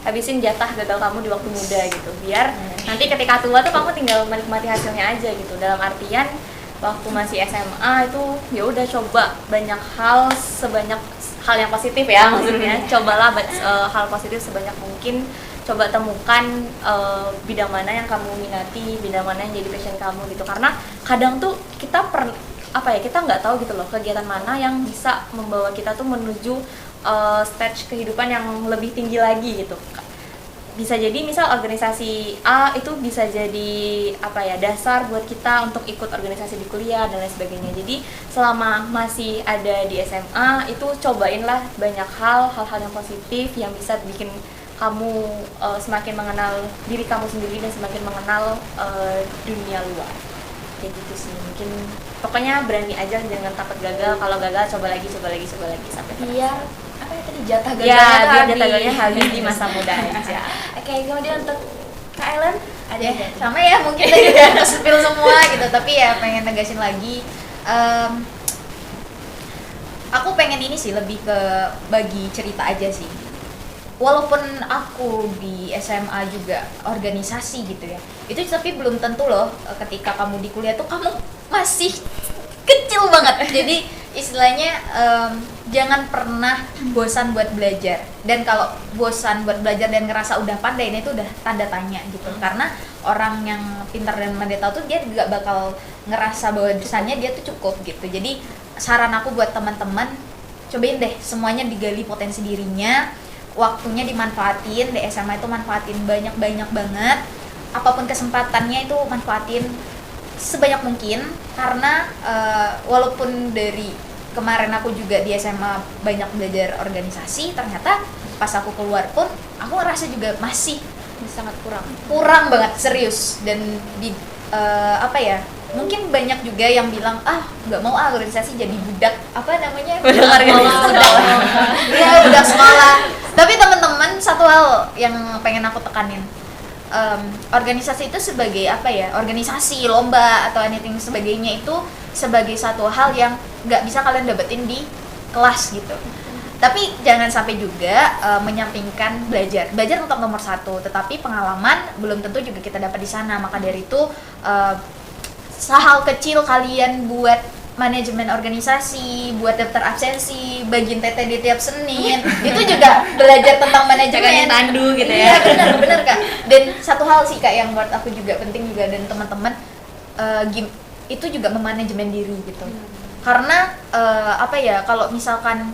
habisin jatah gagal kamu di waktu muda gitu. Biar nanti ketika tua tuh kamu tinggal menikmati hasilnya aja gitu. Dalam artian waktu masih SMA itu ya udah coba banyak hal sebanyak hal yang positif ya maksudnya. Cobalah hal positif sebanyak mungkin. Coba temukan bidang mana yang kamu minati, bidang mana yang jadi passion kamu gitu. Karena kadang tuh kita kita nggak tahu gitu loh kegiatan mana yang bisa membawa kita tuh menuju stage kehidupan yang lebih tinggi lagi gitu. Bisa jadi misal organisasi A itu bisa jadi dasar buat kita untuk ikut organisasi di kuliah dan lain sebagainya. Jadi selama masih ada di SMA itu cobainlah banyak hal-hal yang positif yang bisa bikin kamu semakin mengenal diri kamu sendiri dan semakin mengenal dunia luar. Kayak gitu sih. Mungkin pokoknya berani aja, jangan takut gagal. Kalau gagal coba lagi sampai Biar apa ya tadi jatah gagalnya ya, tuh biar habis. gagalnya habis di masa muda aja. Oke, kemudian untuk Kak Ellen ada Ya, nggak? sama ya mungkin tadi udah spill semua gitu, tapi ya pengen negasin lagi. Aku pengen ini sih lebih ke bagi cerita aja sih. Walaupun aku di SMA juga organisasi gitu ya, itu tapi belum tentu loh ketika kamu di kuliah tuh kamu masih kecil banget. Jadi istilahnya jangan pernah bosan buat belajar. Dan kalau bosan buat belajar dan ngerasa udah pandai, nah itu udah tanda tanya gitu. Karena orang yang pintar dan pandai tahu tuh dia juga bakal ngerasa bahwa desainnya dia tuh cukup gitu. Jadi saran aku buat teman-teman, cobain deh semuanya digali potensi dirinya. Waktunya dimanfaatin, di SMA itu manfaatin banyak-banyak banget. Apapun kesempatannya itu manfaatin sebanyak mungkin. Karena walaupun dari kemarin aku juga di SMA banyak belajar organisasi, ternyata pas aku keluar pun aku ngerasa juga masih Sangat kurang banget, serius. Dan di mungkin banyak juga yang bilang nggak mau organisasi, jadi budak budak sekolah. Tapi teman-teman, satu hal yang pengen aku tekanin, organisasi itu sebagai organisasi, lomba atau anything sebagainya itu sebagai satu hal yang nggak bisa kalian dapetin di kelas gitu. Tapi jangan sampai juga menyampingkan belajar tetap nomor satu, tetapi pengalaman belum tentu juga kita dapat di sana. Maka dari itu hal kecil kalian buat manajemen organisasi, buat daftar absensi, bagian TTD tiap Senin, itu juga belajar tentang manajemen. tandu gitu Iya, ya. benar Kak. Dan satu hal sih Kak yang buat aku juga penting juga, dan teman-teman, itu juga memanajemen diri gitu. Karena kalau misalkan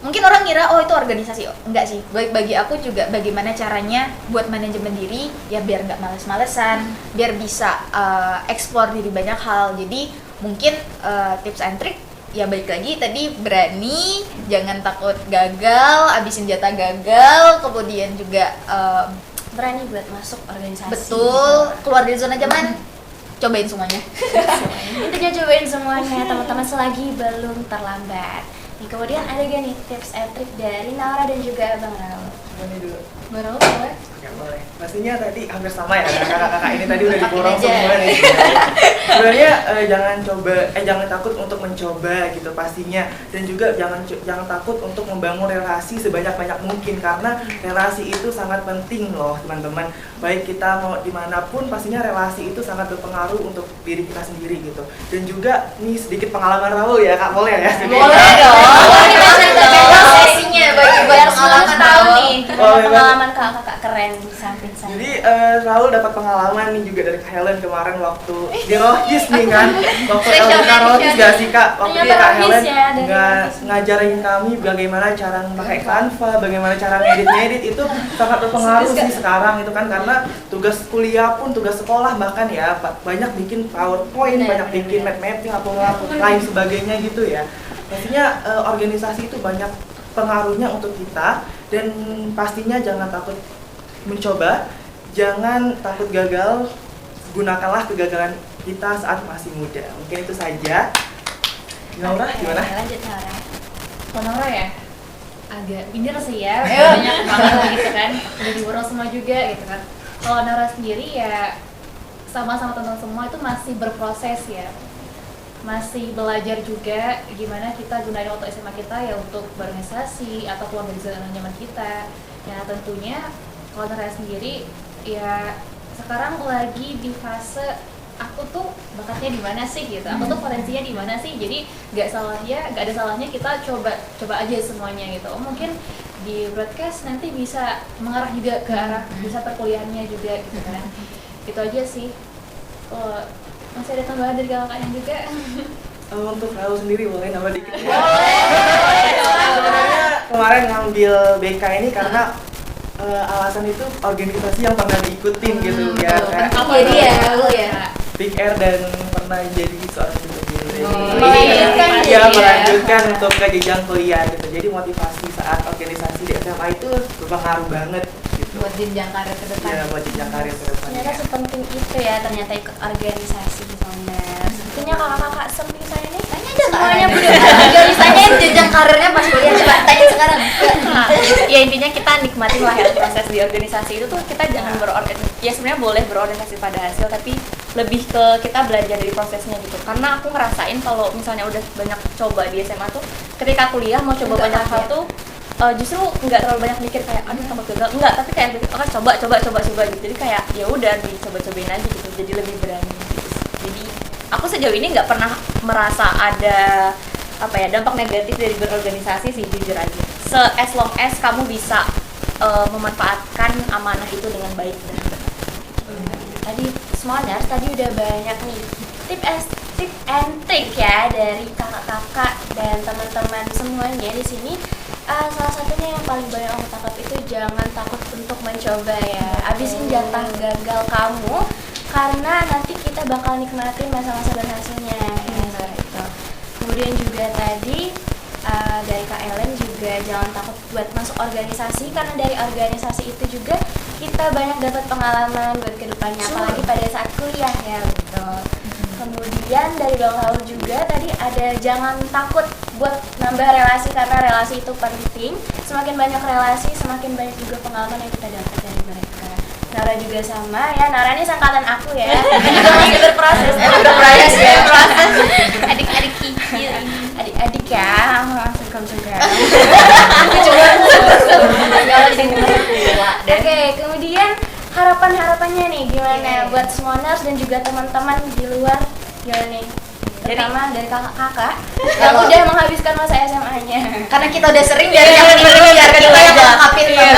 mungkin orang ngira oh itu organisasi, enggak sih. Bagi aku juga bagaimana caranya buat manajemen diri ya biar nggak males-malesan, biar bisa explore diri banyak hal. Jadi mungkin tips and trick ya balik lagi tadi, berani, jangan takut gagal, abisin jatah gagal, kemudian juga Berani buat masuk organisasi. betul, keluar dari zona nyaman, cobain semuanya. Intinya cobain semuanya teman-teman selagi belum terlambat. Nih, kemudian ada gak nih tips and trick dari Naura dan juga Bang Raul? Ini dulu. Baru boleh? Ya boleh. Pastinya tadi hampir sama ya, kakak-kakak ini tadi udah Makin diborong aja. semua nih. Sebenarnya jangan takut untuk mencoba gitu pastinya, dan juga jangan takut untuk membangun relasi sebanyak-banyak mungkin, karena relasi itu sangat penting loh teman-teman. Baik kita mau dimanapun, pastinya relasi itu sangat berpengaruh untuk diri kita sendiri gitu. Dan juga nih sedikit pengalaman Raul ya kak, boleh ya? Boleh dong. Sesinya bagi Biar pengalaman semuanya tahu tahu. nih gimana Boleh pengalaman kakak keren di samping saya. Jadi Raul dapat pengalaman nih juga dari Kak Helen kemarin waktu di Rohis nih kan, waktu LDK Rohis gak sih kak? Waktu Ternyata itu Kak Rohis Helen ya, dari Rohis. ngajarin kami bagaimana cara memakai Canva, bagaimana cara ngedit itu sangat berpengaruh sih sekarang itu kan, karena tugas kuliah pun, tugas sekolah bahkan ya banyak bikin PowerPoint, banyak bikin map mapping atau lain sebagainya gitu ya. Pastinya organisasi itu banyak pengaruhnya untuk kita, dan pastinya jangan takut mencoba, jangan takut gagal, gunakanlah kegagalan kita saat masih muda. Mungkin itu saja. Naura, gimana? Lanjut Naura. Kalau Nora ya agak minder sih ya, banyak banget gitu kan, udah diborong semua juga gitu kan. Kalau Nora sendiri ya sama-sama teman semua itu masih berproses ya, masih belajar juga gimana kita gunain waktu SMA kita ya untuk berorganisasi atau keluar dari zona nyaman kita. Ya tentunya kalau Nora sendiri ya sekarang lagi di fase aku tuh bakatnya di mana sih gitu, aku tuh potensinya di mana sih, jadi nggak ada salahnya kita coba aja semuanya gitu. Oh, mungkin di broadcast nanti bisa mengarah juga ke arah bisa perkuliahannya juga gitu kan. Itu aja sih. Oh, masih ada tambahan dari kakaknya juga? Untuk Raul sendiri boleh nambah dikit? Sebenarnya kemarin ngambil BK ini karena alasan itu organisasi yang pernah diikutin gitu ya kan. Jadi ya lu ya. Big Air dan pernah jadi seorang guru. Melanjutkan Iya, jadi ya. melanjutkan untuk ke jenjang kuliah gitu. Jadi motivasi saat organisasi di SMA itu berpengaruh banget gitu. Buat jenjang karir ke depan. Ya, buat jenjang karir ke depan. Ternyata sepenting itu ya, ternyata ikut organisasi di Sounders. Sepertinya kakak-kakak semping saya nih semuanya udah organisasinya jenjang karirnya pas kuliah, coba tanya sekarang. Ya intinya kita nikmatin lah ya proses di organisasi itu tuh. Kita jangan ya sebenarnya boleh berorganisasi pada hasil, tapi lebih ke kita belajar dari prosesnya gitu. Karena aku ngerasain kalau misalnya udah banyak coba di SMA tuh, ketika kuliah mau coba Enggak banyak hal kaget. tuh justru nggak terlalu banyak mikir kayak aduh takut gagal, enggak, tapi kayak coba gitu. Jadi kayak ya udah dicoba-cobain aja gitu, jadi lebih berani gitu. Jadi aku sejauh ini nggak pernah merasa ada dampak negatif dari berorganisasi sih, jujur aja. As long as kamu bisa memanfaatkan amanah itu dengan baik dan benar. Tadi Smoners tadi udah banyak nih tip and trick ya dari kakak-kakak dan teman-teman semuanya di sini. Salah satunya yang paling banyak aku tangkap itu jangan takut untuk mencoba ya. Abisin jatah gagal kamu, karena nanti kita bakal nikmatin masa-masa berhasilnya ya, gitu. Kemudian juga tadi dari Kak Ellen juga jangan takut buat masuk organisasi, karena dari organisasi itu juga kita banyak dapat pengalaman buat kedepannya, apalagi pada saat kuliah ya, betul. Kemudian dari Bang Raul juga tadi ada jangan takut buat nambah relasi, karena relasi itu penting. Semakin banyak relasi, semakin banyak juga pengalaman yang kita dapat dari mereka. Nara juga sama ya, Nara ini sangkatan aku ya. Juga masih berproses. Berproses ya. Adik-adik kecil ini. Adik-adik ya, sungkem-sungkem. Oke, kemudian harapan-harapannya nih gimana buat Smoners dan juga teman-teman di luar, gimana nih? Pertama dari kakak-kakak yang udah menghabiskan masa SMA-nya. Karena kita udah sering dari yang ini dulu, biar kita yang melengkapin biar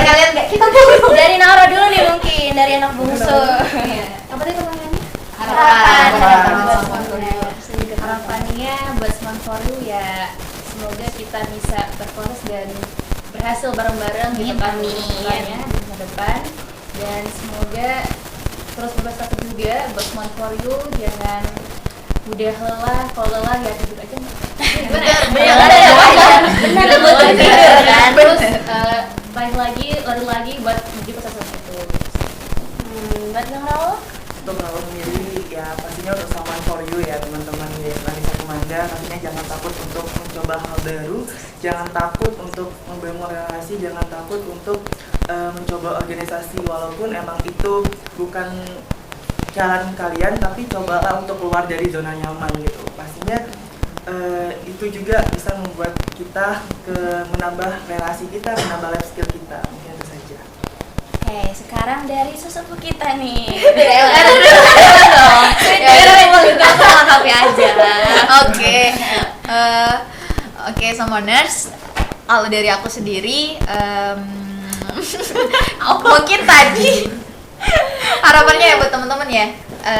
kalian nggak kita dulu. Dari Naura dulu nih mungkin, dari anak bungsu. Apa tadi pertanyaannya? Harapan. Harapan buat Harapannya buat sponsor ya, semoga kita bisa berhasil bareng-bareng gitu kan Amin. usahanya di masa depan, dan semoga terus berprestasi juga buat Smart for You. Jangan mudah lelah, kalau lelah ya tidur aja. Gimana ya? Benar buat tidur kan. Terus lari lagi buat menuju ke sesuatu itu. Buat Kang Raul? Untuk Raul sendiri ya pastinya untuk Someone for You ya teman-teman di SMA Satu Manggar, pastinya jangan takut untuk mencoba hal baru, jangan takut untuk membangun relasi, jangan takut untuk mencoba organisasi walaupun emang itu bukan jalan kalian, tapi cobalah untuk keluar dari zona nyaman gitu. Pastinya itu juga bisa membuat kita menambah relasi kita, menambah life skill kita. Mungkin itu saja. Oke, sekarang dari sesepuh kita nih. Melengkapi aja. Oke, Summoners. Kalau dari aku sendiri, mungkin tadi harapannya ya buat teman-teman ya.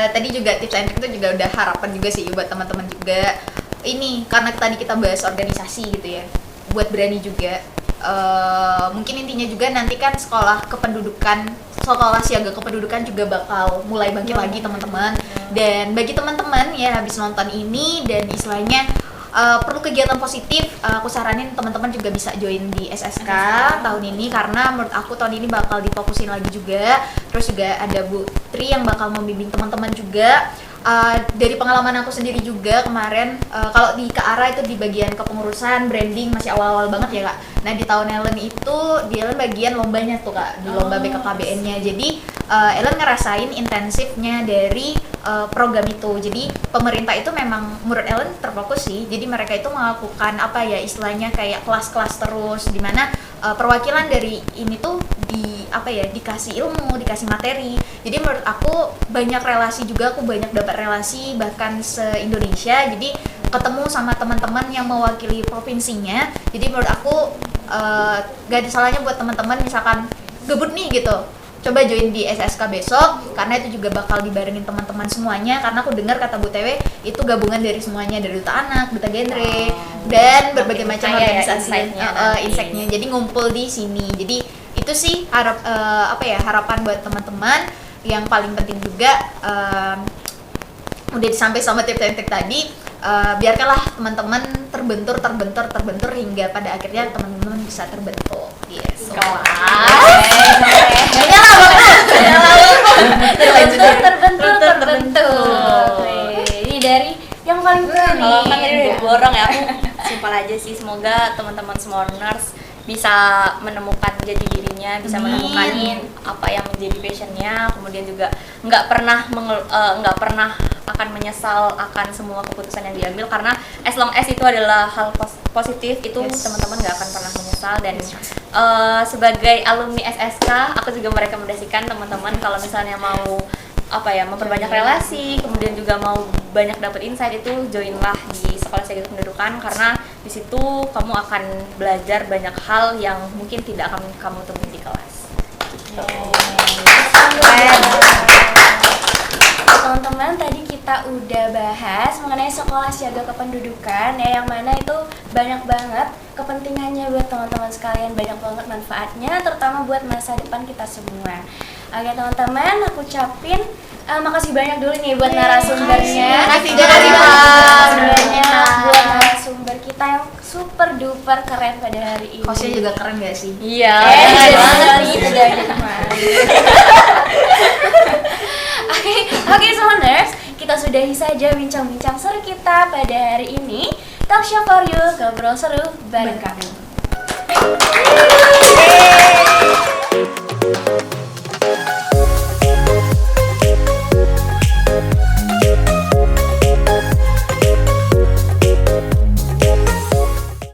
Tadi juga tips and trick itu juga udah harapan juga sih buat teman-teman juga. Ini karena tadi kita bahas organisasi gitu ya, buat berani juga. Mungkin intinya juga nanti kan sekolah siaga kependudukan juga bakal mulai bangkit lagi teman-teman. Dan bagi teman-teman ya habis nonton ini dan istilahnya perlu kegiatan positif, aku saranin teman-teman juga bisa join di SSK tahun ini, karena menurut aku tahun ini bakal difokusin lagi juga. Terus juga ada Bu Tri yang bakal membimbing teman-teman juga. Dari pengalaman aku sendiri juga kemarin, kalau di KARA itu di bagian kepengurusan branding masih awal-awal banget ya Kak. Nah di tahun Ellen itu di Ellen bagian lombanya tuh Kak, di lomba BKKBN-nya. Jadi Ellen ngerasain intensifnya dari program itu. Jadi pemerintah itu memang menurut Ellen terfokus sih. Jadi mereka itu melakukan apa ya istilahnya kayak kelas-kelas terus, dimana perwakilan dari ini tuh dikasih ilmu, dikasih materi. Jadi menurut aku banyak relasi juga, aku banyak dapat relasi bahkan se-Indonesia. Jadi ketemu sama teman-teman yang mewakili provinsinya. Jadi menurut aku gak ada salahnya buat teman-teman misalkan gabut nih gitu, coba join di SSK besok, karena itu juga bakal dibarengin teman-teman semuanya. Karena aku dengar kata Bu TW itu gabungan dari semuanya, dari duta anak, duta genre, dan berbagai macam organisasi insight-nya. Jadi ngumpul di sini. Jadi itu sih harapan buat teman-teman. Yang paling penting juga udah disampaikan sama tips-tips tadi, biarkanlah teman-teman terbentur hingga pada akhirnya teman-teman bisa terbentuk. Yes. Terbentur. Ini dari yang paling keren nih. Kalau kan tadi udah borong ya, aku simpel aja sih. Semoga teman-teman Summoners bisa menemukan jati dirinya, bisa menemukan apa yang menjadi passionnya, kemudian juga nggak pernah akan menyesal akan semua keputusan yang diambil, karena as long as itu adalah hal positif, itu teman-teman nggak akan pernah menyesal. Dan sebagai alumni SSK, aku juga merekomendasikan teman-teman kalau misalnya mau memperbanyak relasi, kemudian juga mau banyak dapat insight, itu joinlah di Sekolah Siaga Kependudukan, karena di situ kamu akan belajar banyak hal yang mungkin tidak akan kamu temui di kelas. Teman-teman, tadi kita udah bahas mengenai Sekolah Siaga Kependudukan ya, yang mana itu banyak banget kepentingannya buat teman-teman sekalian, banyak banget manfaatnya, terutama buat masa depan kita semua. Oke teman-teman, aku ucapin makasih banyak dulu nih buat narasumbernya. Makasih banyak buat narasumber kita yang super duper keren pada hari ini. Hostnya juga keren gak sih? Iya. Oke, Summoners, kita sudahi saja bincang-bincang seru kita pada hari ini. Talk show for you, ngobrol seru bareng kami.